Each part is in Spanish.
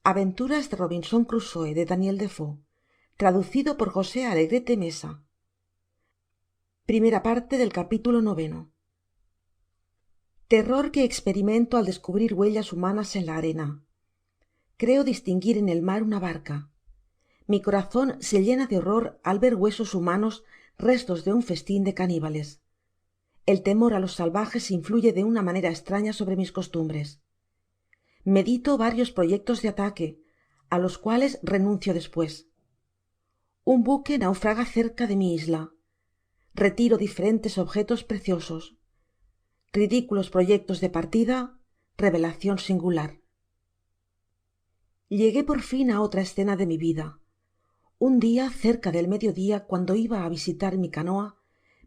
Aventuras de Robinson Crusoe, de Daniel Defoe, traducido por José Alegrete Mesa. Primera parte del capítulo 9. Terror que experimento al descubrir huellas humanas en la arena. Creo distinguir en el mar una barca. Mi corazón se llena de horror al ver huesos humanos, restos de un festín de caníbales. El temor a los salvajes influye de una manera extraña sobre mis costumbres. Medito varios proyectos de ataque, a los cuales renuncio después. Un buque naufraga cerca de mi isla. Retiro diferentes objetos preciosos. Ridículos proyectos de partida. Revelación singular. Llegué por fin a otra escena de mi vida. Un día, cerca del mediodía, cuando iba a visitar mi canoa,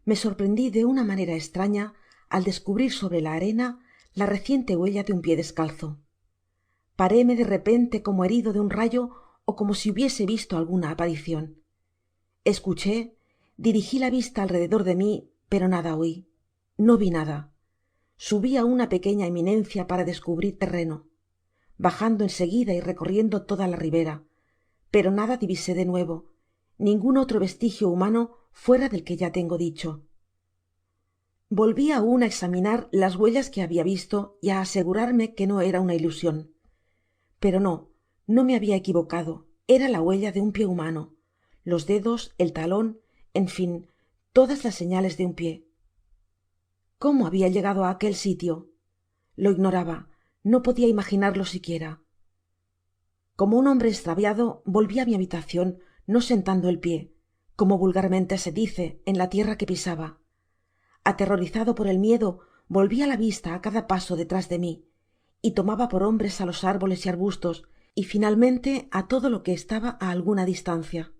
me sorprendí de una manera extraña al descubrir sobre la arena la reciente huella de un pie descalzo. Paréme de repente como herido de un rayo o como si hubiese visto alguna aparición. Escuché, dirigí la vista alrededor de mí, pero nada oí. No vi nada. Subí a una pequeña eminencia para descubrir terreno, bajando enseguida y recorriendo toda la ribera, pero nada divisé de nuevo, ningún otro vestigio humano fuera del que ya tengo dicho. Volví aún a examinar las huellas que había visto y a asegurarme que no era una ilusión. Pero no me había equivocado, era la huella de un pie humano, los dedos, el talón, en fin, todas las señales de un pie. ¿Cómo había llegado a aquel sitio? Lo ignoraba, no podía imaginarlo siquiera. Como un hombre extraviado, volví a mi habitación, no sentando el pie, como vulgarmente se dice, en la tierra que pisaba. Aterrorizado por el miedo, volvía la vista a cada paso detrás de mí, y tomaba por hombres a los árboles y arbustos, y finalmente a todo lo que estaba a alguna distancia.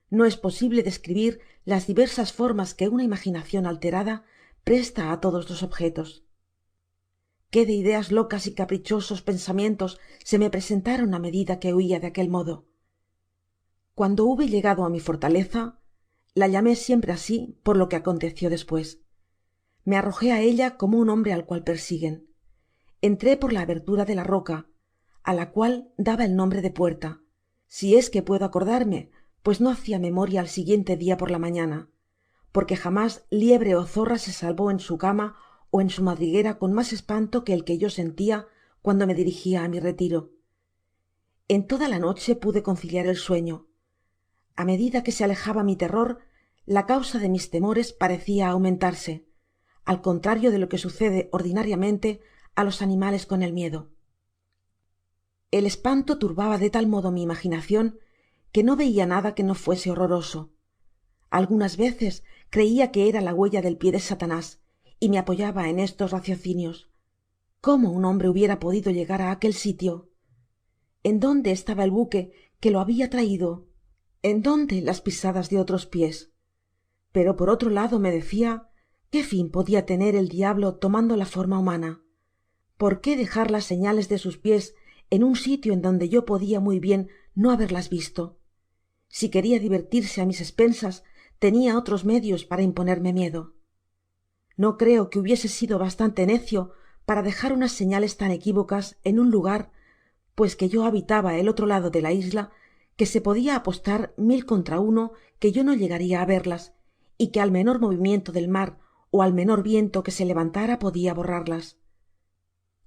No es posible describir las diversas formas que una imaginación alterada presta a todos los objetos. Qué de ideas locas y caprichosos pensamientos se me presentaron a medida que huía de aquel modo. Cuando hube llegado a mi fortaleza, la llamé siempre así por lo que aconteció después, me arrojé a ella como un hombre al cual persiguen. Entré por la abertura de la roca, a la cual daba el nombre de puerta, si es que puedo acordarme, pues no hacía memoria al siguiente día por la mañana, porque jamás liebre o zorra se salvó en su cama o en su madriguera con más espanto que el que yo sentía cuando me dirigía a mi retiro. En toda la noche pude conciliar el sueño. A medida que se alejaba mi terror, la causa de mis temores parecía aumentarse, al contrario de lo que sucede ordinariamente a los animales con el miedo. El espanto turbaba de tal modo mi imaginación que no veía nada que no fuese horroroso. Algunas veces creía que era la huella del pie de Satanás y me apoyaba en estos raciocinios. ¿Cómo un hombre hubiera podido llegar a aquel sitio? ¿En dónde estaba el buque que lo había traído? ¿En dónde las pisadas de otros pies? Pero por otro lado me decía, ¿qué fin podía tener el diablo tomando la forma humana? ¿Por qué dejar las señales de sus pies en un sitio en donde yo podía muy bien no haberlas visto? Si quería divertirse a mis expensas, tenía otros medios para imponerme miedo. No creo que hubiese sido bastante necio para dejar unas señales tan equívocas en un lugar, pues que yo habitaba el otro lado de la isla, que se podía apostar 1000 contra 1 que yo no llegaría a verlas, y que al menor movimiento del mar o al menor viento que se levantara podía borrarlas.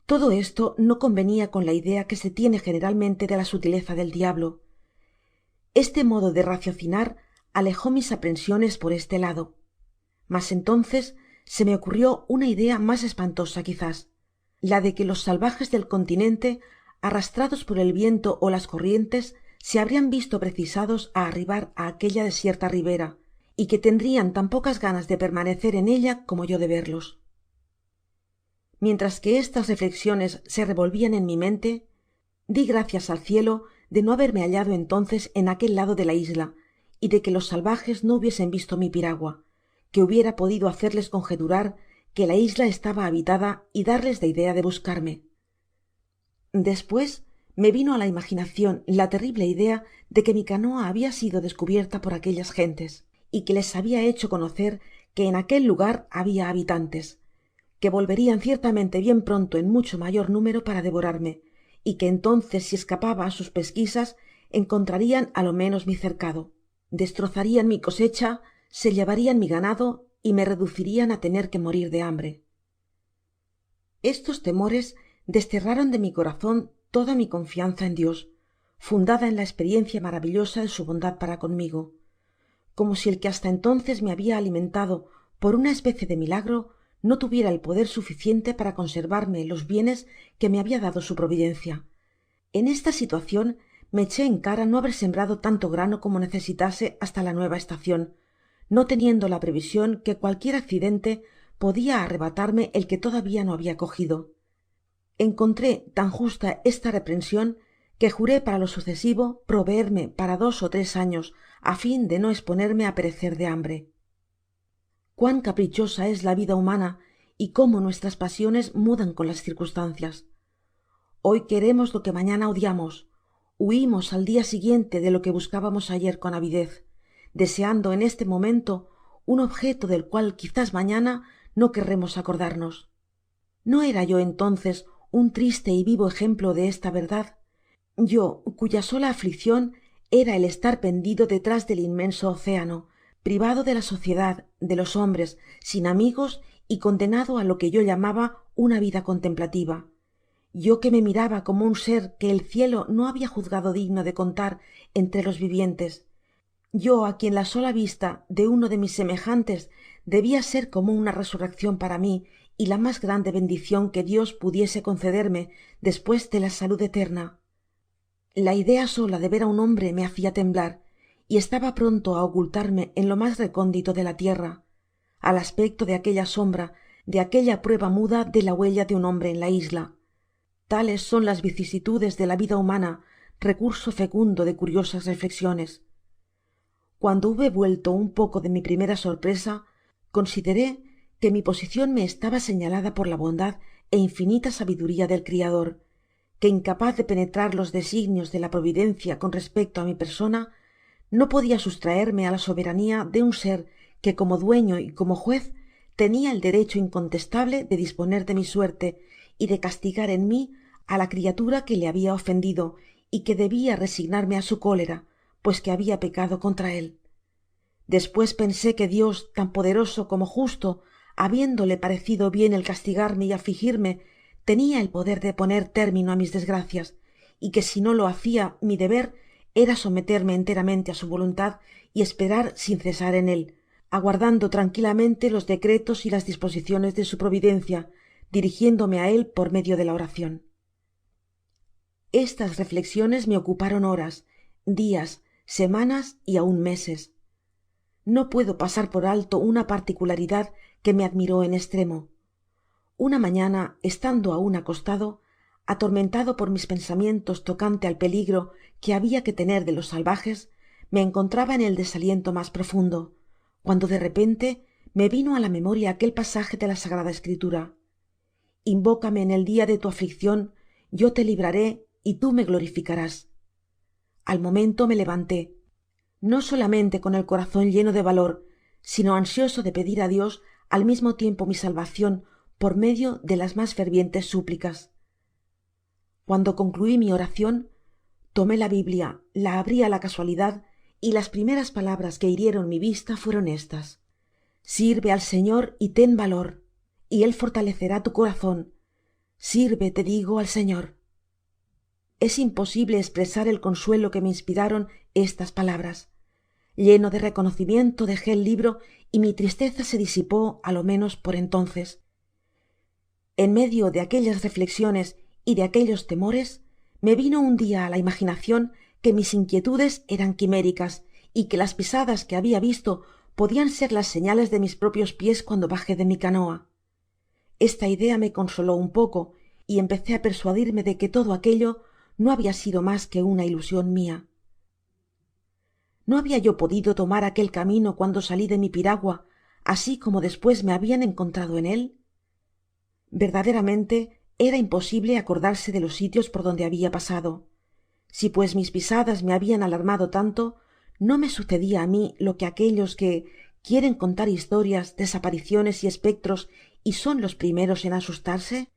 Todo esto no convenía con la idea que se tiene generalmente de la sutileza del diablo. Este modo de raciocinar alejó mis aprensiones por este lado, mas entonces se me ocurrió una idea más espantosa quizás, la de que los salvajes del continente, arrastrados por el viento o las corrientes, se habrían visto precisados a arribar a aquella desierta ribera, y que tendrían tan pocas ganas de permanecer en ella como yo de verlos. Mientras que estas reflexiones se revolvían en mi mente, di gracias al cielo de no haberme hallado entonces en aquel lado de la isla, y de que los salvajes no hubiesen visto mi piragua, que hubiera podido hacerles conjeturar que la isla estaba habitada y darles la idea de buscarme. Después me vino a la imaginación la terrible idea de que mi canoa había sido descubierta por aquellas gentes, y que les había hecho conocer que en aquel lugar había habitantes, que volverían ciertamente bien pronto en mucho mayor número para devorarme, y que entonces, si escapaba á sus pesquisas, encontrarian á lo menos mi cercado, destrozarian mi cosecha, se llevarian mi ganado y me reducirian á tener que morir de hambre. Estos temores desterraron de mi corazon toda mi confianza en Dios, fundada en la experiencia maravillosa de su bondad para conmigo, como si el que hasta entonces me habia alimentado por una especie de milagro no tuviera el poder suficiente para conservarme los bienes que me habia dado su providencia. En esta situacion me eché en cara no haber sembrado tanto grano como necesitase hasta la nueva estacion, no teniendo la prevision que cualquier accidente podia arrebatarme el que todavía no habia cogido. Encontré tan justa esta reprension que juré para lo sucesivo proveerme para 2 ó 3 años á fin de no esponerme á perecer de hambre. Cuán caprichosa es la vida humana y cómo nuestras pasiones mudan con las circunstancias. Hoy queremos lo que mañana odiamos, huimos al dia siguiente de lo que buscábamos ayer con avidez, deseando en este momento un objeto del cual quizás mañana no querremos acordarnos. ¿No era yo entonces un triste y vivo ejemplo de esta verdad? Yo, cuya sola aflicción era el estar pendido detrás del inmenso océano, privado de la sociedad, de los hombres, sin amigos y condenado á lo que yo llamaba una vida contemplativa. Yo que me miraba como un ser que el cielo no habia juzgado digno de contar entre los vivientes. Yo á quien la sola vista de uno de mis semejantes debia ser como una resurrección para mí y la más grande bendicion que Dios pudiese concederme despues de la salud eterna. La idea sola de ver á un hombre me hacia temblar y estaba pronto á ocultarme en lo mas recóndito de la tierra, al aspecto de aquella sombra, de aquella prueba muda de la huella de un hombre en la isla. Tales son las vicisitudes de la vida humana, recurso fecundo de curiosas reflexiones. Cuando hube vuelto un poco de mi primera sorpresa, consideré que mi posicion me estaba señalada por la bondad é infinita sabiduría del Criador, que incapaz de penetrar los designios de la providencia con respecto á mi persona, no podia sustraerme á la soberanía de un ser que como dueño y como juez tenia el derecho incontestable de disponer de mi suerte y de castigar en mí á la criatura que le habia ofendido y que debia resignarme á su cólera, pues que habia pecado contra él. Despues pensé que Dios, tan poderoso como justo, habiéndole parecido bien el castigarme y afligirme, tenia el poder de poner término á mis desgracias, y que si no lo hacia mi deber era someterme enteramente á su voluntad y esperar sin cesar en él, aguardando tranquilamente los decretos y las disposiciones de su providencia, dirigiéndome á él por medio de la oracion. Estas reflexiones me ocuparon horas, dias, semanas y aun meses. No puedo pasar por alto una particularidad que me admiró en estremo. Una mañana, estando aun acostado, atormentado por mis pensamientos tocante al peligro que habia que tener de los salvajes, me encontraba en el desaliento mas profundo, cuando de repente me vino á la memoria aquel pasaje de la sagrada escritura: invócame en el día de tu aflicción, yo te libraré y tú me glorificarás. Al momento me levanté, no solamente con el corazon lleno de valor, sino ansioso de pedir á Dios al mismo tiempo mi salvacion por medio de las mas fervientes súplicas. Cuando concluí mi oracion, tomé la Biblia, la abrí á la casualidad, y las primeras palabras que hirieron mi vista fueron estas: sirve al Señor y ten valor, y él fortalecerá tu corazón. Sirve, te digo, al Señor. Es imposible expresar el consuelo que me inspiraron estas palabras. Lleno de reconocimiento dejé el libro y mi tristeza se disipó á lo menos por entonces. En medio de aquellas reflexiones y de aquellos temores, me vino un dia á la imaginacion que mis inquietudes eran quiméricas y que las pisadas que habia visto podian ser las señales de mis propios pies cuando bajé de mi canoa. Esta idea me consoló un poco y empecé á persuadirme de que todo aquello no habia sido mas que una ilusion mia. ¿No habia yo podido tomar aquel camino cuando salí de mi piragua, así como despues me habian encontrado en él? Verdaderamente era imposible acordarse de los sitios por donde habia pasado. Si pues mis pisadas me habian alarmado tanto, no me sucedia á mí lo que aquellos que quieren contar historias, desapariciones y espectros y son los primeros en asustarse?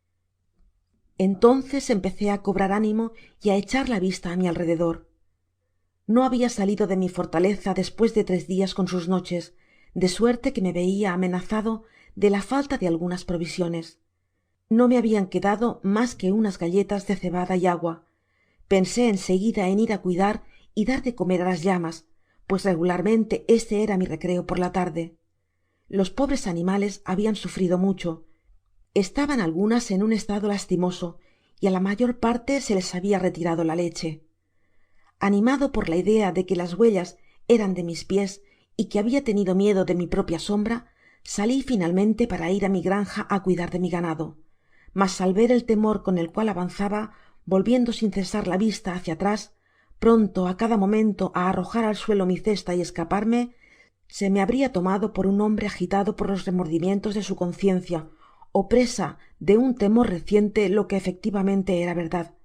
Entonces empecé á cobrar ánimo y á echar la vista á mi alrededor. No había salido de mi fortaleza después de 3 días con sus noches, de suerte que me veia amenazado de la falta de algunas provisiones. No me habian quedado mas que unas galletas de cebada y agua. Pensé en seguida en ir á cuidar y dar de comer á las llamas, pues regularmente este era mi recreo por la tarde. Los pobres animales habian sufrido mucho. Estaban algunas en un estado lastimoso y á la mayor parte se les habia retirado la leche. Animado por la idea de que las huellas eran de mis pies y que habia tenido miedo de mi propia sombra, salí finalmente para ir á mi granja á cuidar de mi ganado, mas al ver el temor con el cual avanzaba, volviendo sin cesar la vista hacia atrás, pronto á cada momento á arrojar al suelo mi cesta y escaparme, se me habria tomado por un hombre agitado por los remordimientos de su conciencia, ó presa de un temor reciente, lo que efectivamente era verdad.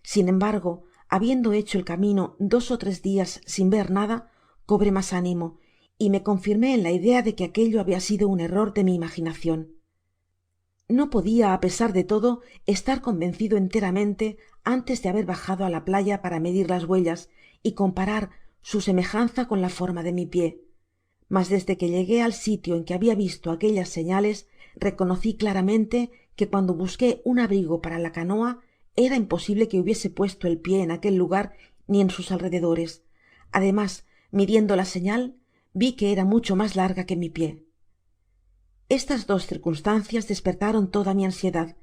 Sin embargo, habiendo hecho el camino 2 ó 3 dias sin ver nada, cobré mas ánimo y me confirmé en la idea de que aquello habia sido un error de mi imaginacion. No podia á pesar de todo estar convencido enteramente antes de haber bajado á la playa para medir las huellas y comparar su semejanza con la forma de mi pié, mas desde que llegué al sitio en que habia visto aquellas señales, reconocí claramente que cuando busqué un abrigo para la canoa era imposible que hubiese puesto el pié en aquel lugar ni en sus alrededores. Además, midiendo la señal, vi que era mucho mas larga que mi pié. Estas 2 circunstancias despertaron toda mi ansiedad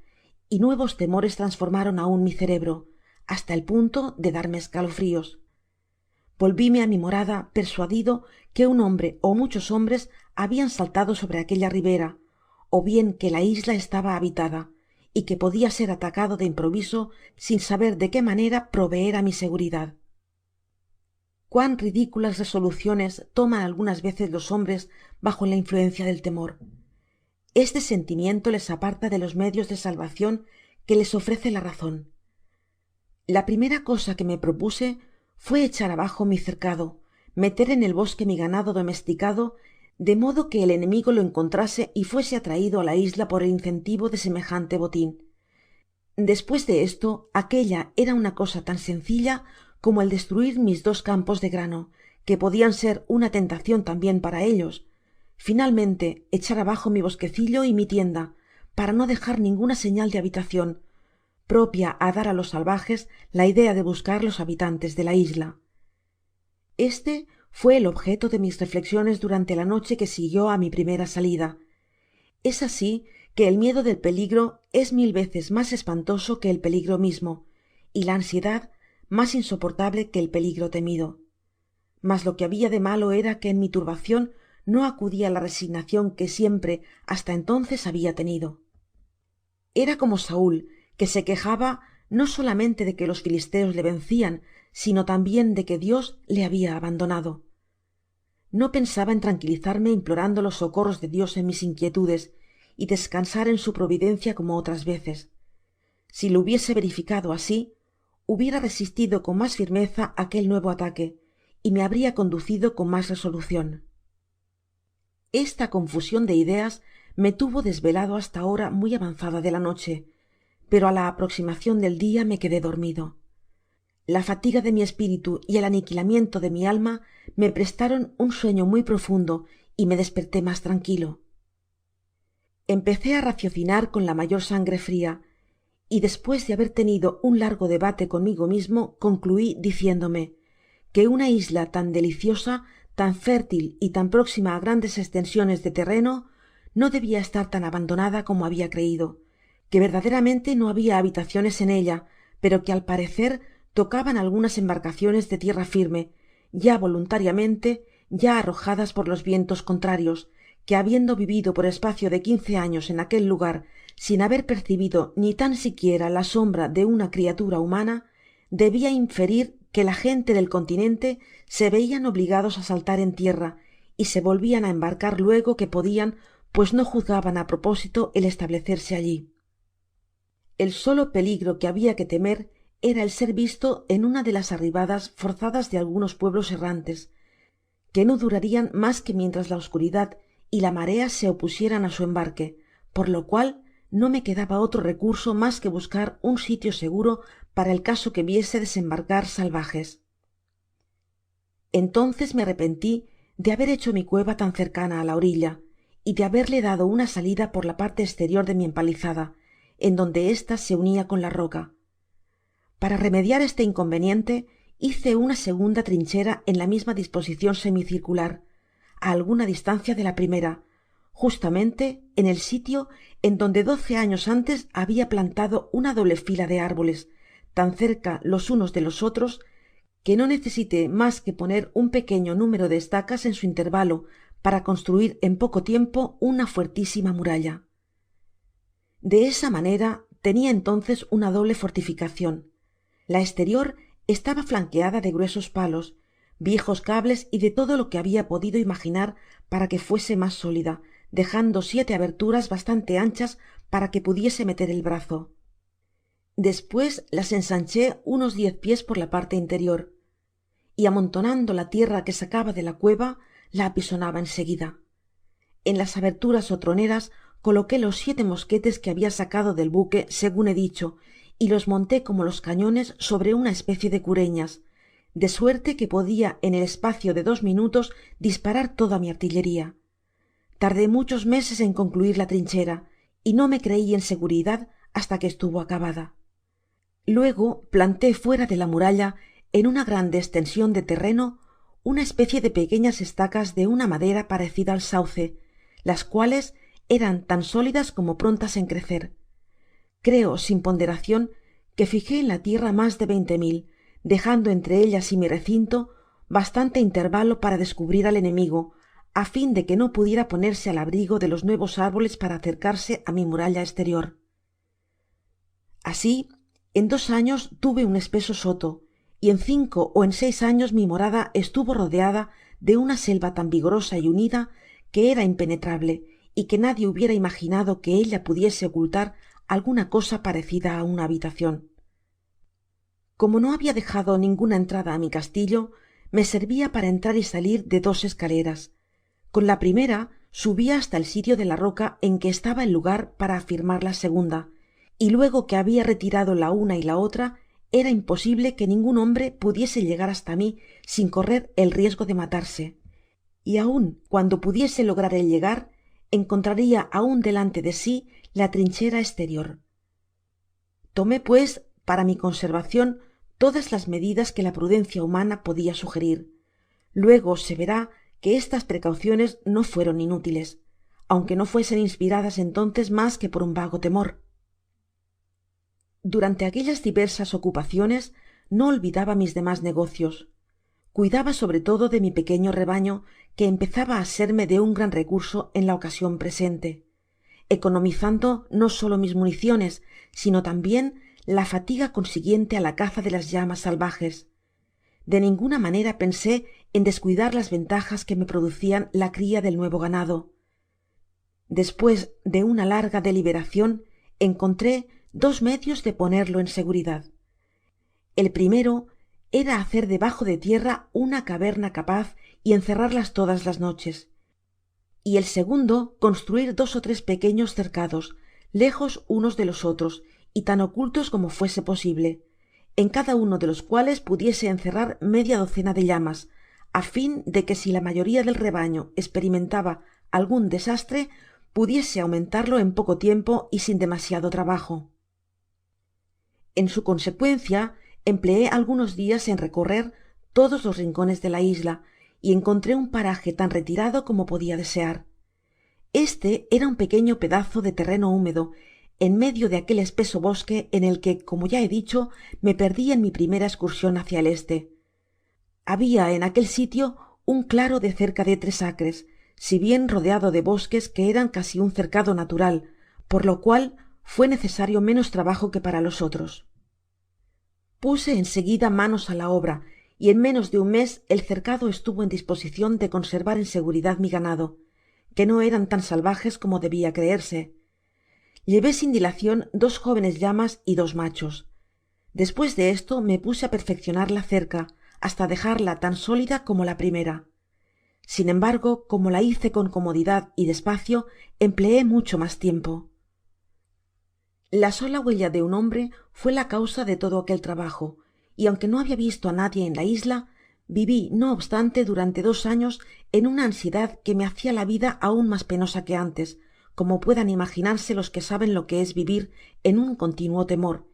y nuevos temores transformaron aun mi cerebro, hasta el punto de darme escalofrios. Volvíme á mi morada persuadido que un hombre ó muchos hombres habian saltado sobre aquella ribera, ó bien que la isla estaba habitada y que podia ser atacado de improviso sin saber de qué manera proveer á mi seguridad. Cuán ridiculas resoluciones toman algunas veces los hombres bajo la influencia del temor. Este sentimiento les aparta de los medios de salvacion que les ofrece la razon. La primera cosa que me propuse fué echar abajo mi cercado, meter en el bosque mi ganado domesticado, de modo que el enemigo lo encontrase y fuese atraido á la isla por el incentivo de semejante botin. Despues de esto, aquella era una cosa tan sencilla como el destruir mis 2 campos de grano, que podian ser una tentacion tambien para ellos. Finalmente, echar abajo mi bosquecillo y mi tienda, para no dejar ninguna señal de habitacion, propia á dar á los salvajes la idea de buscar los habitantes de la isla. Este fué el objeto de mis reflexiones durante la noche que siguió á mi primera salida. Es así que el miedo del peligro es 1000 veces mas espantoso que el peligro mismo, y la ansiedad mas insoportable que el peligro temido. Mas lo que habia de malo era que en mi turbacion no acudi á la resignacion que siempre hasta entonces habia tenido. Era como Saúl, que se quejaba no solamente de que los filisteos le vencian, sino tambien de que Dios le habia abandonado. No pensaba en tranquilizarme implorando los socorros de Dios en mis inquietudes y descansar en su providencia como otras veces. Si lo hubiese verificado así, hubiera resistido con mas firmeza aquel nuevo ataque y me habria conducido con mas resolucion. Esta confusion de ideas me tuvo desvelado hasta hora muy avanzada de la noche, pero á la aproximacion del dia me quedé dormido. La fatiga de mi espíritu y el aniquilamiento de mi alma me prestaron un sueño muy profundo y me desperté mas tranquilo. Empecé á raciocinar con la mayor sangre fria, y despues de haber tenido un largo debate conmigo mismo, concluí diciéndome que una isla tan deliciosa, tan fértil y tan próxima á grandes estensiones de terreno no debia estar tan abandonada como habia creido, que verdaderamente no habia habitaciones en ella, pero que al parecer tocaban algunas embarcaciones de tierra firme, ya voluntariamente, ya arrojadas por los vientos contrarios, que habiendo vivido por espacio de 15 años en aquel lugar sin haber percibido ni tan siquiera la sombra de una criatura humana, debia inferir que la gente del continente se veian obligados á saltar en tierra y se volvian á embarcar luego que podian, pues no juzgaban á propósito el establecerse allí. El solo peligro que habia que temer era el ser visto en una de las arribadas forzadas de algunos pueblos errantes, que no durarian mas que mientras la oscuridad y la marea se opusieran á su embarque, por lo cual no me quedaba otro recurso mas que buscar un sitio seguro para el caso que viese desembarcar salvajes. Entonces me arrepenti de haber hecho mi cueva tan cercana á la orilla y de haberle dado una salida por la parte esterior de mi empalizada, en donde ésta se unia con la roca. Para remediar este inconveniente hice una segunda trinchera en la misma disposicion semicircular, á alguna distancia de la primera, justamente en el sitio en donde 12 años antes habia plantado una doble fila de árboles, tan cerca los unos de los otros que no necesité mas que poner un pequeño número de estacas en su intervalo para construir en poco tiempo una fuertisima muralla. De esa manera tenia entonces una doble fortificacion. La esterior estaba flanqueada de gruesos palos, viejos cables y de todo lo que habia podido imaginar para que fuese mas sólida, dejando 7 aberturas bastante anchas para que pudiese meter el brazo. Despues las ensanché unos 10 pies por la parte interior, y amontonando la tierra que sacaba de la cueva la apisonaba en seguida. En las aberturas ó troneras coloqué los 7 mosquetes que habia sacado del buque segun he dicho, y los monté como los cañones sobre una especie de cureñas, de suerte que podia en el espacio de 2 minutos disparar toda mi artillería. Tardé muchos meses en concluir la trinchera, y no me crei en seguridad hasta que estuvo acabada. Luego planté fuera de la muralla, en una grande estension de terreno, una especie de pequeñas estacas de una madera parecida al sauce, las cuales eran tan sólidas como prontas en crecer. Creo, sin ponderacion, que fijé en la tierra mas de 20,000, dejando entre ellas y mi recinto bastante intervalo para descubrir al enemigo, á fin de que no pudiera ponerse al abrigo de los nuevos árboles para acercarse á mi muralla esterior. Así, en 2 años tuve un espeso soto, y en 5 ó en 6 años mi morada estuvo rodeada de una selva tan vigorosa y unida que era impenetrable, y que nadie hubiera imaginado que ella pudiese ocultar alguna cosa parecida á una habitacion. Como no habia dejado ninguna entrada á mi castillo, me servia para entrar y salir de 2 escaleras. Con la primera subia hasta el sitio de la roca en que estaba el lugar para afirmar la segunda, y luego que habia retirado la una y la otra, era imposible que ningun hombre pudiese llegar hasta mí sin correr el riesgo de matarse, y aun cuando pudiese lograr el llegar, encontraria aun delante de sí la trinchera esterior. Tomé pues para mi conservacion todas las medidas que la prudencia humana podia sugerir. Luego se verá que estas precauciones no fueron inútiles, aunque no fuesen inspiradas entonces mas que por un vago temor. Durante aquellas diversas ocupaciones no olvidaba mis demas negocios. Cuidaba sobre todo de mi pequeño rebaño, que empezaba á serme de un gran recurso en la ocasion presente, economizando no solo mis municiones, sino tambien la fatiga consiguiente á la caza de las llamas salvajes. De ninguna manera pensé en descuidar las ventajas que me producian la cria del nuevo ganado. Despues de una larga deliberacion encontré 2 medios de ponerlo en seguridad. El primero era hacer debajo de tierra una caverna capaz y encerrarlas todas las noches, y el segundo construir 2 ó 3 pequeños cercados, lejos unos de los otros y tan ocultos como fuese posible, en cada uno de los cuales pudiese encerrar media docena de llamas, á fin de que si la mayoría del rebaño esperimentaba algun desastre, pudiese aumentarlo en poco tiempo y sin demasiado trabajo. En su consecuencia, empleé algunos dias en recorrer todos los rincones de la isla, y encontré un paraje tan retirado como podia desear. Este era un pequeño pedazo de terreno húmedo, en medio de aquel espeso bosque en el que, como ya he dicho, me perdi en mi primera escursion hacia el este. Habia en aquel sitio un claro de cerca de 3 acres, si bien rodeado de bosques que eran casi un cercado natural, por lo cual fué necesario menos trabajo que para los otros. Puse en seguida manos á la obra, y en menos de un mes el cercado estuvo en disposicion de conservar en seguridad mi ganado, que no eran tan salvajes como debia creerse. Llevé sin dilacion 2 jóvenes llamas y 2 machos. Despues de esto me puse á perfeccionar la cerca hasta dejarla tan sólida como la primera. Sin embargo, como la hice con comodidad y despacio, empleé mucho mas tiempo. La sola huella de un hombre fué la causa de todo aquel trabajo, y aunque no habia visto á nadie en la isla, vivi no obstante durante 2 años en una ansiedad que me hacia la vida aun mas penosa que antes, como puedan imaginarse los que saben lo que es vivir en un continuo temor,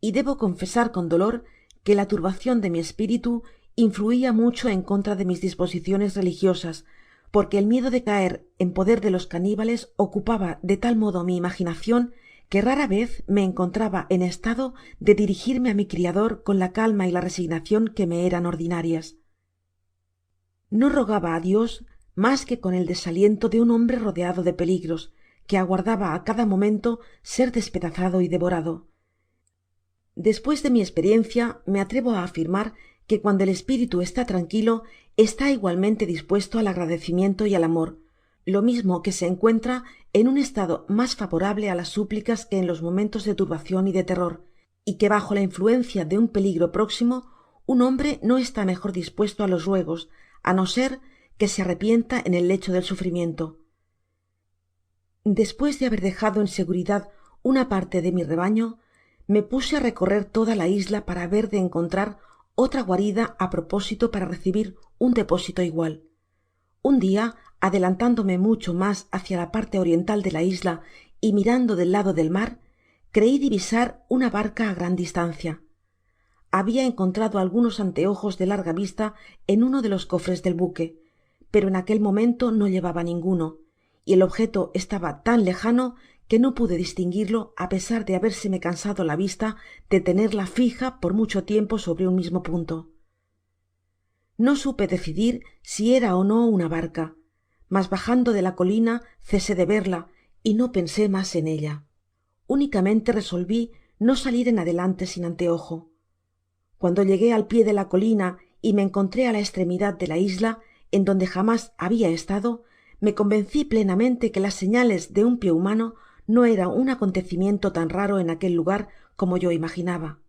y debo confesar con dolor que la turbacion de mi espiritu influia mucho en contra de mis disposiciones religiosas, porque el miedo de caer en poder de los caníbales ocupaba de tal modo mi imaginacion que rara vez me encontraba en estado de dirigirme á mi criador con la calma y la resignacion que me eran ordinarias. No rogaba á Dios mas que con el desaliento de un hombre rodeado de peligros, que aguardaba á cada momento ser despedazado y devorado. Despues de mi experiencia me atrevo á afirmar que cuando el espiritu está tranquilo está igualmente dispuesto al agradecimiento y al amor, lo mismo que se encuentra en un estado mas favorable á las súplicas que en los momentos de turbacion y de terror, y que bajo la influencia de un peligro próximo un hombre no está mejor dispuesto á los ruegos, á no ser que se arrepienta en el lecho del sufrimiento. Despues de haber dejado en seguridad una parte de mi rebaño, me puse á recorrer toda la isla para ver de encontrar otra guarida á propósito para recibir un depósito igual. Un dia, adelantándome mucho mas hacia la parte oriental de la isla y mirando del lado del mar, creí divisar una barca á gran distancia. Habia encontrado algunos anteojos de larga vista en uno de los cofres del buque, pero en aquel momento no llevaba ninguno, y el objeto estaba tan lejano que no pude distinguirlo á pesar de habérseme cansado la vista de tenerla fija por mucho tiempo sobre un mismo punto. No supe decidir si era ó no una barca, mas bajando de la colina cesé de verla y no pensé mas en ella. Únicamente resolví no salir en adelante sin anteojo. Cuando llegué al pié de la colina y me encontré á la estremidad de la isla, en donde jamás habia estado, me convencí plenamente que las señales de un pié humano no era un acontecimiento tan raro en aquel lugar como yo imaginaba,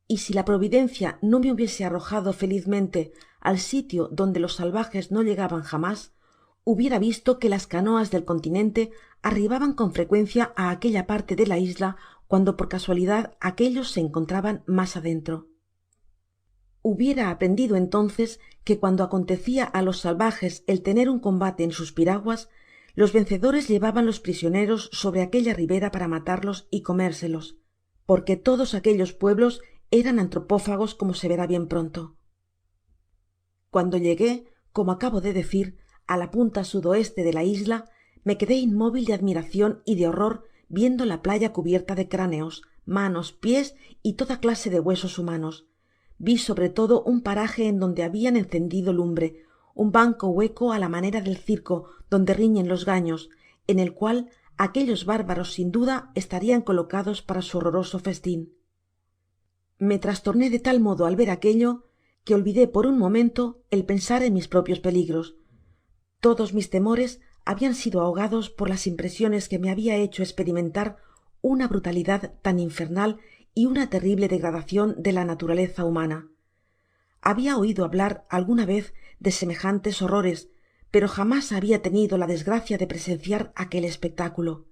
y si la providencia no me hubiese arrojado felizmente al sitio donde los salvajes no llegaban jamás, hubiera visto que las canoas del continente arribaban con frecuencia á aquella parte de la isla cuando por casualidad aquellos se encontraban mas adentro. Hubiera aprendido entonces que cuando acontecia á los salvajes el tener un combate en sus piraguas, los vencedores llevaban los prisioneros sobre aquella ribera para matarlos y comérselos, porque todos aquellos pueblos eran antropófagos, como se verá bien pronto. Cuando llegué, como acabo de decir, á la punta sudoeste de la isla, me quedé inmóvil de admiracion y de horror viendo la playa cubierta de cráneos, manos, pies y toda clase de huesos humanos. Vi sobre todo un paraje en donde habian encendido lumbre, un banco hueco á la manera del circo donde riñen los gaños, en el cual aquellos bárbaros sin duda estarian colocados para su horroroso festin. Me trastorné de tal modo al ver aquello que olvidé por un momento el pensar en mis propios peligros. Todos mis temores habian sido ahogados por las impresiones que me habia hecho esperimentar una brutalidad tan infernal y una terrible degradacion de la naturaleza humana. Habia oido hablar alguna vez de semejantes horrores, pero jamás habia tenido la desgracia de presenciar aquel espectáculo.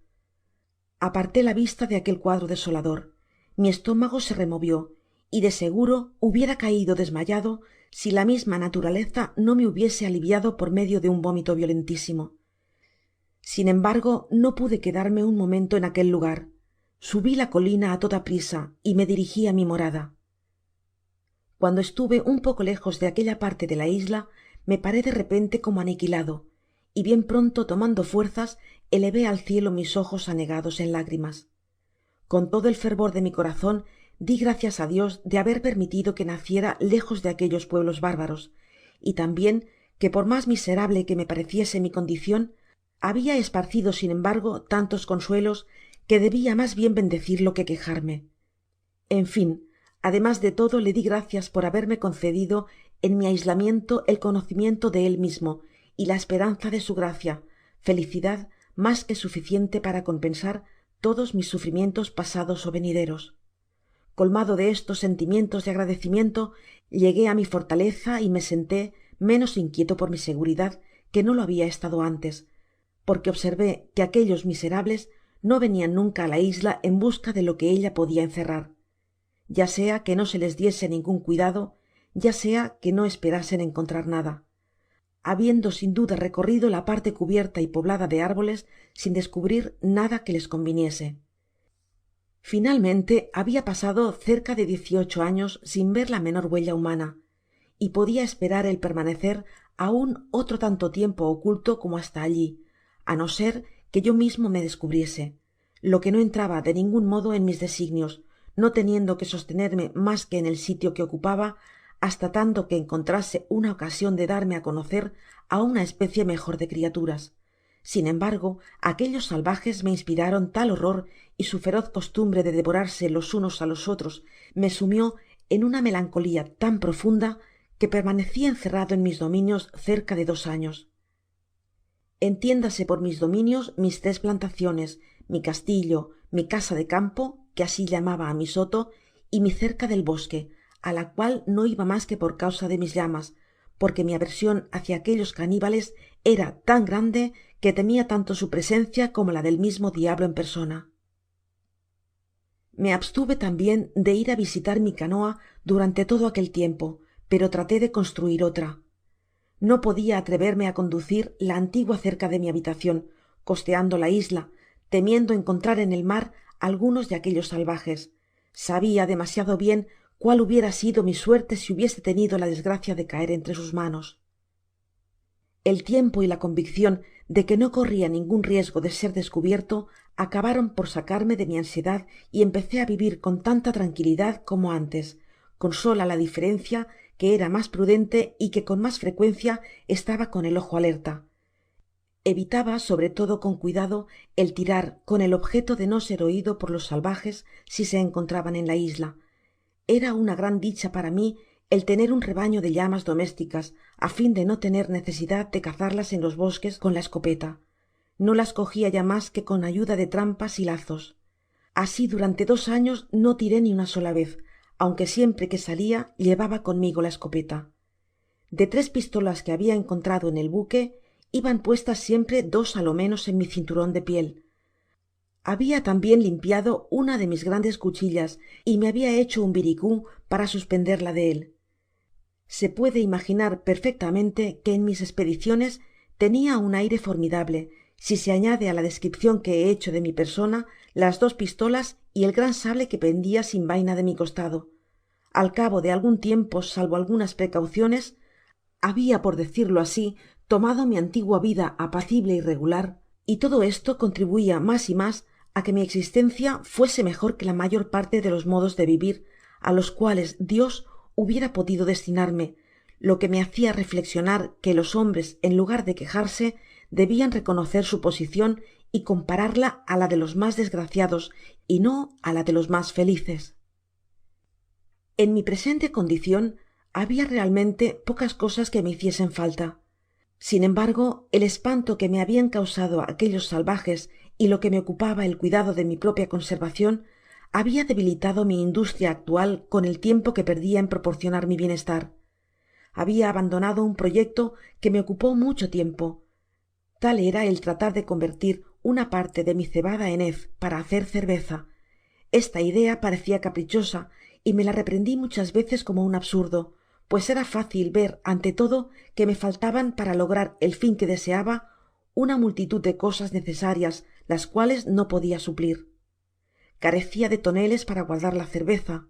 Aparté la vista de aquel cuadro desolador. Mi estómago se removió, y de seguro hubiera caido desmayado si la misma naturaleza no me hubiese aliviado por medio de un vómito violentísimo. Sin embargo, no pude quedarme un momento en aquel lugar. Subí la colina á toda prisa y me dirigi á mi morada. Cuando estuve un poco lejos de aquella parte de la isla, me paré de repente como aniquilado, y bien pronto tomando fuerzas elevé al cielo mis ojos anegados en lágrimas. Con todo el fervor de mi corazon di gracias á Dios de haber permitido que naciera lejos de aquellos pueblos bárbaros, y tambien que por mas miserable que me pareciese mi condicion, habia esparcido sin embargo tantos consuelos que debia mas bien bendecirlo que quejarme. En fin, además de todo, le di gracias por haberme concedido en mi aislamiento el conocimiento de él mismo y la esperanza de su gracia, felicidad mas que suficiente para compensar todos mis sufrimientos pasados ó venideros. Colmado de estos sentimientos de agradecimiento, llegué á mi fortaleza y me senté, menos inquieto por mi seguridad que no lo habia estado antes, porque observé que aquellos miserables no venian nunca á la isla en busca de lo que ella podia encerrar, ya sea que no se les diese ningun cuidado, ya sea que no esperasen encontrar nada, habiendo sin duda recorrido la parte cubierta y poblada de árboles sin descubrir nada que les conviniese. Finalmente habia pasado cerca de 18 años sin ver la menor huella humana, y podia esperar el permanecer aun otro tanto tiempo oculto como hasta allí, á no ser que yo mismo me descubriese, lo que no entraba de ningun modo en mis designios, no teniendo que sostenerme mas que en el sitio que ocupaba, hasta tanto que encontrase una ocasion de darme á conocer á una especie mejor de criaturas. Sin embargo, aquellos salvajes me inspiraron tal horror, y su feroz costumbre de devorarse los unos á los otros me sumió en una melancolía tan profunda que permaneci encerrado en mis dominios cerca de 2 años. Entiéndase por mis dominios mis 3 plantaciones, mi castillo, mi casa de campo, que asi llamaba á mi soto, y mi cerca del bosque, á la cual no iba mas que por causa de mis llamas, porque mi aversion hacia aquellos caníbales era tan grande que temia tanto su presencia como la del mismo diablo en persona. Me abstuve tambien de ir á visitar mi canoa durante todo aquel tiempo, pero traté de construir otra. No podia atreverme á conducir la antigua cerca de mi habitacion, costeando la isla, temiendo encontrar en el mar algunos de aquellos salvajes. Sabia demasiado bien cuál hubiera sido mi suerte si hubiese tenido la desgracia de caer entre sus manos. El tiempo y la conviccion de que no corria ningun riesgo de ser descubierto acabaron por sacarme de mi ansiedad, y empecé á vivir con tanta tranquilidad como antes, con sola la diferencia que era mas prudente y que con mas frecuencia estaba con el ojo alerta. Evitaba sobre todo con cuidado el tirar con el objeto de no ser oido por los salvajes si se encontraban en la isla. Era una gran dicha para mí el tener un rebaño de llamas domésticas á fin de no tener necesidad de cazarlas en los bosques con la escopeta. No las cogia ya mas que con ayuda de trampas y lazos. Así durante 2 años no tiré ni una sola vez, aunque siempre que salia llevaba conmigo la escopeta. De 3 pistolas que habia encontrado en el buque, iban puestas siempre 2 á lo menos en mi cinturon de piel. Habia tambien limpiado una de mis grandes cuchillas y me habia hecho un viricú para suspenderla de él. Se puede imaginar perfectamente que en mis espediciones tenia un aire formidable, si se añade á la descripcion que he hecho de mi persona las 2 pistolas y el gran sable que pendia sin vaina de mi costado. Al cabo de algun tiempo, salvo algunas precauciones, habia, por decirlo asi, tomado mi antigua vida apacible y regular, y todo esto contribuia mas y mas á que mi existencia fuese mejor que la mayor parte de los modos de vivir á los cuales Dios hubiera podido destinarme, lo que me hacia reflexionar que los hombres, en lugar de quejarse, debian reconocer su posicion y compararla á la de los mas desgraciados y no á la de los mas felices. En mi presente condicion habia realmente pocas cosas que me hiciesen falta. Sin embargo, el espanto que me habian causado aquellos salvajes y lo que me ocupaba el cuidado de mi propia conservacion habia debilitado mi industria actual con el tiempo que perdia en proporcionar mi bienestar. Habia abandonado un proyecto que me ocupó mucho tiempo. Tal era el tratar de convertir una parte de mi cebada en hez para hacer cerveza. Esta idea parecia caprichosa y me la reprendi muchas veces como un absurdo, pues era fácil ver ante todo que me faltaban para lograr el fin que deseaba una multitud de cosas necesarias, las cuales no podia suplir. Carecia de toneles para guardar la cerveza,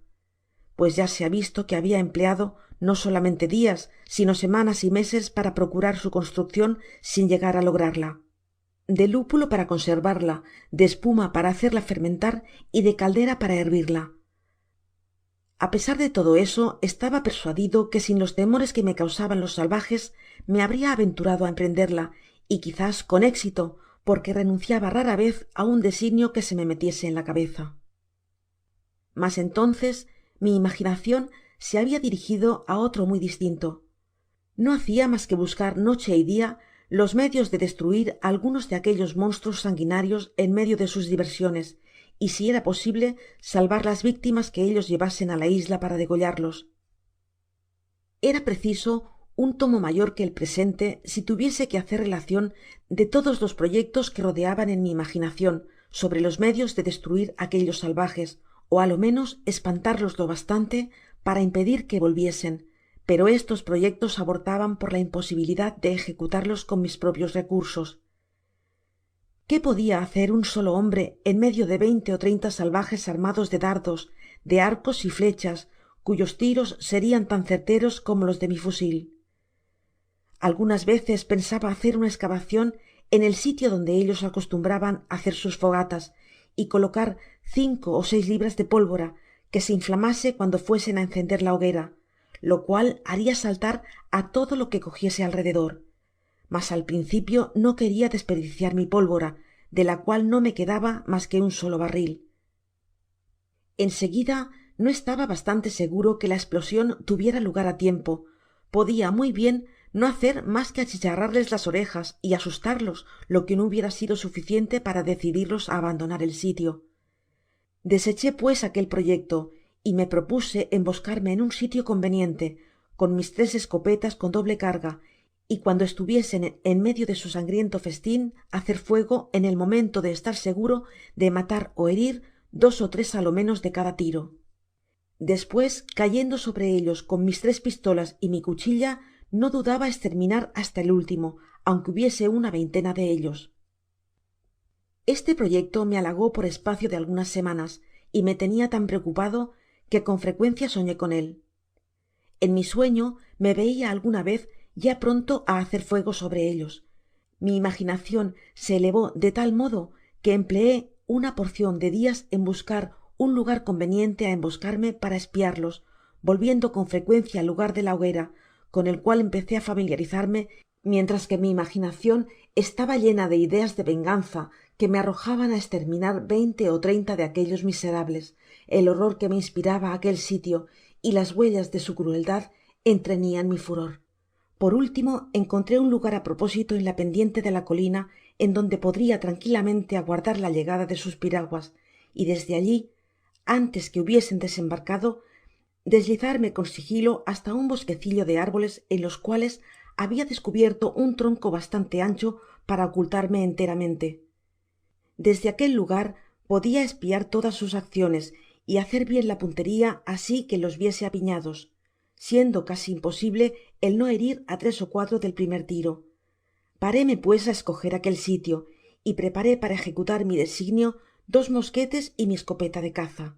pues ya se ha visto que habia empleado no solamente dias, sino semanas y meses para procurar su construccion sin llegar á lograrla, de lúpulo para conservarla, de espuma para hacerla fermentar y de caldera para hervirla. A pesar de todo eso, estaba persuadido que sin los temores que me causaban los salvajes me habria aventurado á emprenderla, y quizás con éxito, porque renunciaba rara vez á un designio que se me metiese en la cabeza. Mas entonces mi imaginacion se habia dirigido á otro muy distinto. No hacia mas que buscar noche y dia los medios de destruir algunos de aquellos monstruos sanguinarios en medio de sus diversiones, y si era posible salvar las víctimas que ellos llevasen á la isla para degollarlos. Era preciso un tomo mayor que el presente si tuviese que hacer relacion de todos los proyectos que rodeaban en mi imaginacion sobre los medios de destruir aquellos salvajes, ó á lo menos espantarlos lo bastante para impedir que volviesen, pero estos proyectos abortaban por la imposibilidad de ejecutarlos con mis propios recursos. ¿Qué podia hacer un solo hombre en medio de 20 ó 30 salvajes armados de dardos, de arcos y flechas, cuyos tiros serian tan certeros como los de mi fusil? Algunas veces pensaba hacer una escavacion en el sitio donde ellos acostumbraban hacer sus fogatas y colocar 5 ó 6 libras de pólvora que se inflamase cuando fuesen á encender la hoguera, lo cual haria saltar á todo lo que cogiese alrededor. Mas al principio no queria desperdiciar mi pólvora, de la cual no me quedaba mas que un solo barril. En seguida no estaba bastante seguro que la esplosion tuviera lugar á tiempo. Podia muy bien no hacer mas que achicharrarles las orejas y asustarlos, lo que no hubiera sido suficiente para decidirlos á abandonar el sitio. Deseché pues aquel proyecto y me propuse emboscarme en un sitio conveniente, con mis 3 escopetas con doble carga, y cuando estuviesen en medio de su sangriento festin, hacer fuego en el momento de estar seguro de matar ó herir 2 ó 3 á lo menos de cada tiro. Despues, cayendo sobre ellos con mis 3 pistolas y mi cuchilla, no dudaba esterminar hasta el último, aunque hubiese una veintena de ellos. Este proyecto me halagó por espacio de algunas semanas y me tenia tan preocupado que con frecuencia soñé con él. En mi sueño me veia alguna vez ya pronto á hacer fuego sobre ellos. Mi imaginacion se elevó de tal modo que empleé una porcion de dias en buscar un lugar conveniente á emboscarme para espiarlos, volviendo con frecuencia al lugar de la hoguera, con el cual empecé á familiarizarme, mientras que mi imaginacion estaba llena de ideas de venganza que me arrojaban á esterminar 20 ó 30 de aquellos miserables. El horror que me inspiraba aquel sitio y las huellas de su crueldad entrenian mi furor. Por último, encontré un lugar á propósito en la pendiente de la colina, en donde podria tranquilamente aguardar la llegada de sus piraguas, y desde allí, antes que hubiesen desembarcado, deslizarme con sigilo hasta un bosquecillo de árboles en los cuales habia descubierto un tronco bastante ancho para ocultarme enteramente. Desde aquel lugar podia espiar todas sus acciones y hacer bien la punteria asi que los viese apiñados, siendo casi imposible el no herir á 3 ó 4 del primer tiro. Paréme pues á escoger aquel sitio y preparé para ejecutar mi designio 2 mosquetes y mi escopeta de caza.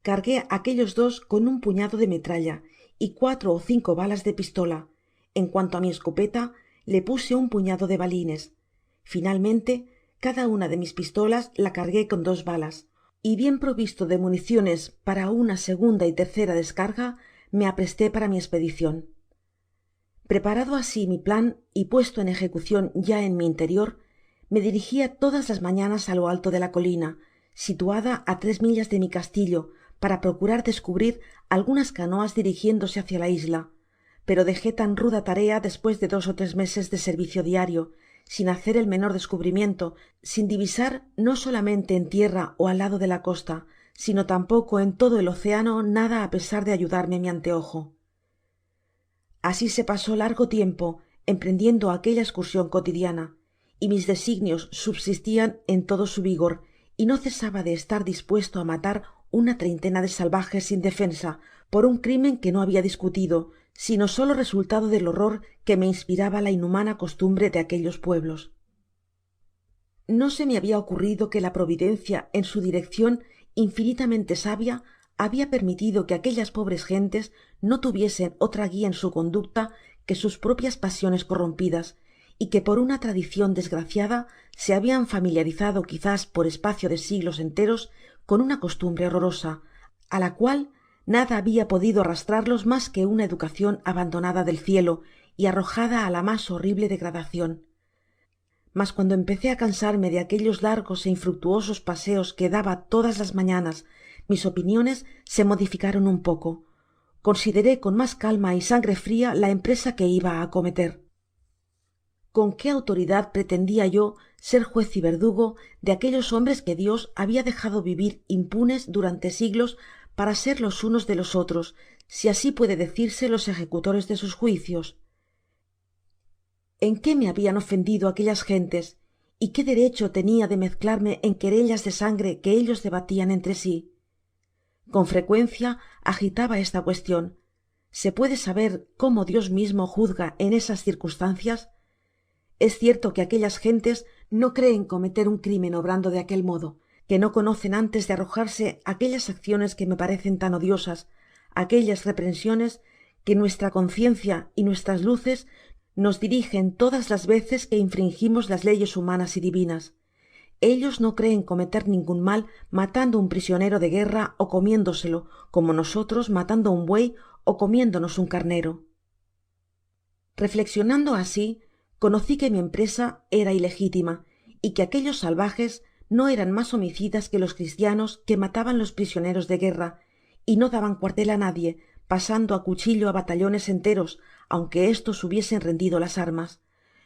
Cargué aquellos 2 con un puñado de metralla y 4 ó 5 balas de pistola. En cuanto á mi escopeta, le puse un puñado de balines. Finalmente, cada una de mis pistolas la cargué con 2 balas, y bien provisto de municiones para una segunda y tercera descarga, me apresté para mi expedicion. Preparado así mi plan y puesto en ejecucion ya en mi interior, me dirigia todas las mañanas á lo alto de la colina, situada á 3 millas de mi castillo, para procurar descubrir algunas canoas dirigiéndose hacia la isla, pero dejé tan ruda tarea despues de 2 ó 3 meses de servicio diario, sin hacer el menor descubrimiento, sin divisar no solamente en tierra ó al lado de la costa, sino tampoco en todo el océano nada á pesar de ayudarme mi anteojo. Así se pasó largo tiempo emprendiendo aquella excursion cotidiana, y mis designios subsistian en todo su vigor, y no cesaba de estar dispuesto á matar una treintena de salvajes sin defensa por un crimen que no habia discutido, sino solo resultado del horror que me inspiraba la inhumana costumbre de aquellos pueblos. No se me habia ocurrido que la providencia en su direccion infinitamente sabia habia permitido que aquellas pobres gentes no tuviesen otra guia en su conducta que sus propias pasiones corrompidas, y que por una tradicion desgraciada se habian familiarizado quizás por espacio de siglos enteros con una costumbre horrorosa, á la cual nada habia podido arrastrarlos mas que una educacion abandonada del cielo y arrojada á la mas horrible degradacion. Mas cuando empecé á cansarme de aquellos largos é infructuosos paseos que daba todas las mañanas, mis opiniones se modificaron un poco. Consideré con mas calma y sangre fria la empresa que iba á acometer. ¿Con qué autoridad pretendia yo ser juez y verdugo de aquellos hombres que Dios habia dejado vivir impunes durante siglos para ser los unos de los otros, si así puede decirse, los ejecutores de sus juicios? en qué me habían ofendido aquellas gentes, y qué derecho tenía de mezclarme en querellas de sangre que ellos debatían entre sí. Con frecuencia agitaba esta cuestión: ¿se puede saber cómo Dios mismo juzga en esas circunstancias? Es cierto que aquellas gentes no creen cometer un crimen obrando de aquel modo, que no conocen antes de arrojarse aquellas acciones que me parecen tan odiosas, aquellas reprensiones que nuestra conciencia y nuestras luces nos dirigen todas las veces que infringimos las leyes humanas y divinas. Ellos no creen cometer ningún mal matando un prisionero de guerra o comiéndoselo, como nosotros matando un buey o comiéndonos un carnero. Reflexionando así, conocí que mi empresa era ilegítima y que aquellos salvajes no eran más homicidas que los cristianos que mataban los prisioneros de guerra y no daban cuartel a nadie, pasando a cuchillo a batallones enteros, aunque éstos hubiesen rendido las armas.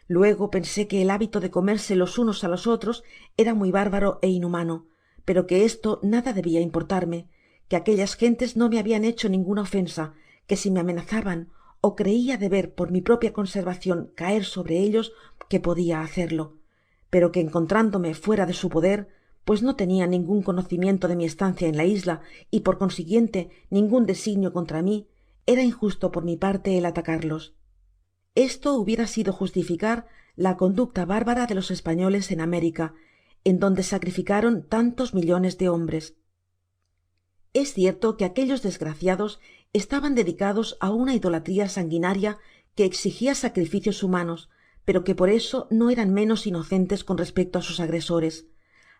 Luego pensé que el hábito de comerse los unos a los otros era muy bárbaro e inhumano, pero que esto nada debía importarme, que aquellas gentes no me habían hecho ninguna ofensa, que si me amenazaban o creía deber por mi propia conservación caer sobre ellos, que podía hacerlo, pero que encontrándome fuera de su poder, pues no tenia ningún conocimiento de mi estancia en la isla y por consiguiente ningún designio contra mí, era injusto por mi parte el atacarlos. Esto hubiera sido justificar la conducta bárbara de los españoles en América, en donde sacrificaron tantos millones de hombres. Es cierto que aquellos desgraciados estaban dedicados a una idolatría sanguinaria que exigia sacrificios humanos, pero que por eso no eran menos inocentes con respecto a sus agresores.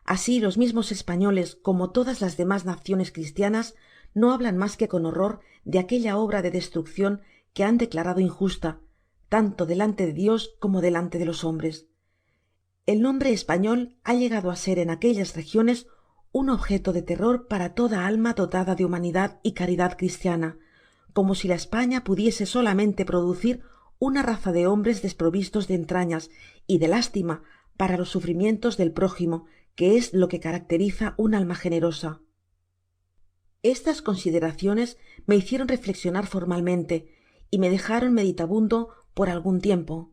Así los mismos españoles, como todas las demás naciones cristianas, no hablan más que con horror de aquella obra de destrucción que han declarado injusta, tanto delante de Dios como delante de los hombres. El nombre español ha llegado a ser en aquellas regiones un objeto de terror para toda alma dotada de humanidad y caridad cristiana, como si la España pudiese solamente producir una raza de hombres desprovistos de entrañas y de lástima para los sufrimientos del prójimo, que es lo que caracteriza un alma generosa. Estas consideraciones me hicieron reflexionar formalmente y me dejaron meditabundo por algún tiempo.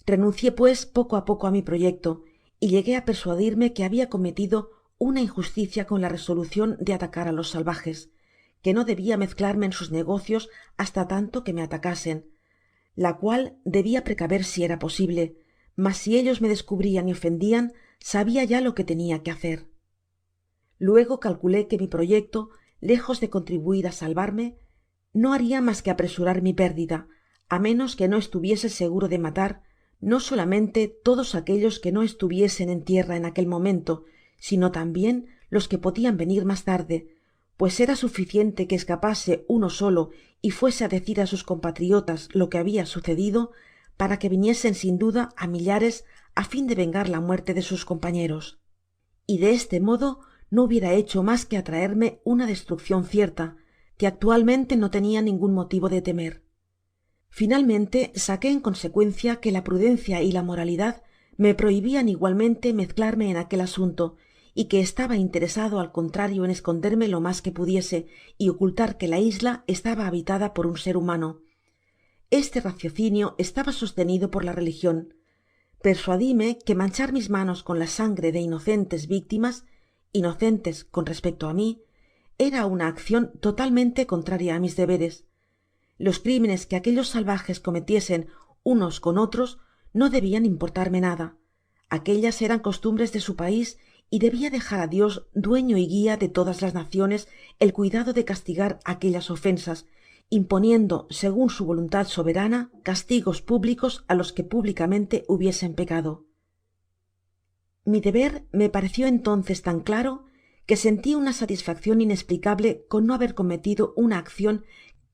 Renuncié pues poco a poco a mi proyecto y llegué a persuadirme que había cometido una injusticia con la resolución de atacar a los salvajes, que no debia mezclarme en sus negocios hasta tanto que me atacasen, la cual debia precaver si era posible, mas si ellos me descubrian y ofendian, sabia ya lo que tenia que hacer. Luego calculé que mi proyecto, lejos de contribuir á salvarme, no haria mas que apresurar mi pérdida, á menos que no estuviese seguro de matar no solamente todos aquellos que no estuviesen en tierra en aquel momento, sino tambien los que podian venir mas tarde, pues era suficiente que escapase uno solo y fuese á decir á sus compatriotas lo que habia sucedido, para que viniesen sin duda á millares á fin de vengar la muerte de sus compañeros, y de este modo no hubiera hecho mas que atraerme una destruccion cierta, que actualmente no tenia ningun motivo de temer. Finalmente saqué en consecuencia que la prudencia y la moralidad me prohibian igualmente mezclarme en aquel asunto, y que estaba interesado al contrario en esconderme lo mas que pudiese y ocultar que la isla estaba habitada por un ser humano. Este raciocinio estaba sostenido por la religion. Persuadime que manchar mis manos con la sangre de inocentes víctimas, inocentes con respecto á mí, era una accion totalmente contraria á mis deberes. Los crímenes que aquellos salvajes cometiesen unos con otros no debian importarme nada. Aquellas eran costumbres de su pais y debia dejar á Dios, dueño y guia de todas las naciones, el cuidado de castigar aquellas ofensas, imponiendo segun su voluntad soberana castigos públicos á los que públicamente hubiesen pecado. Mi deber me pareció entonces tan claro que senti una satisfaccion inesplicable con no haber cometido una accion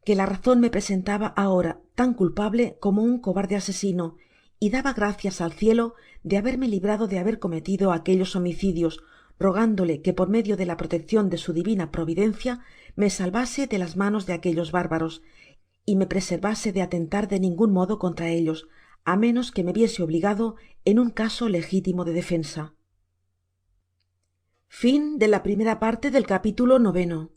que la razon me presentaba ahora tan culpable como un cobarde asesino, y daba gracias al cielo de haberme librado de haber cometido aquellos homicidios, rogándole que por medio de la proteccion de su divina providencia me salvase de las manos de aquellos bárbaros y me preservase de atentar de ningun modo contra ellos, á menos que me viese obligado en un caso legítimo de defensa. Fin de la primera parte del capítulo 9.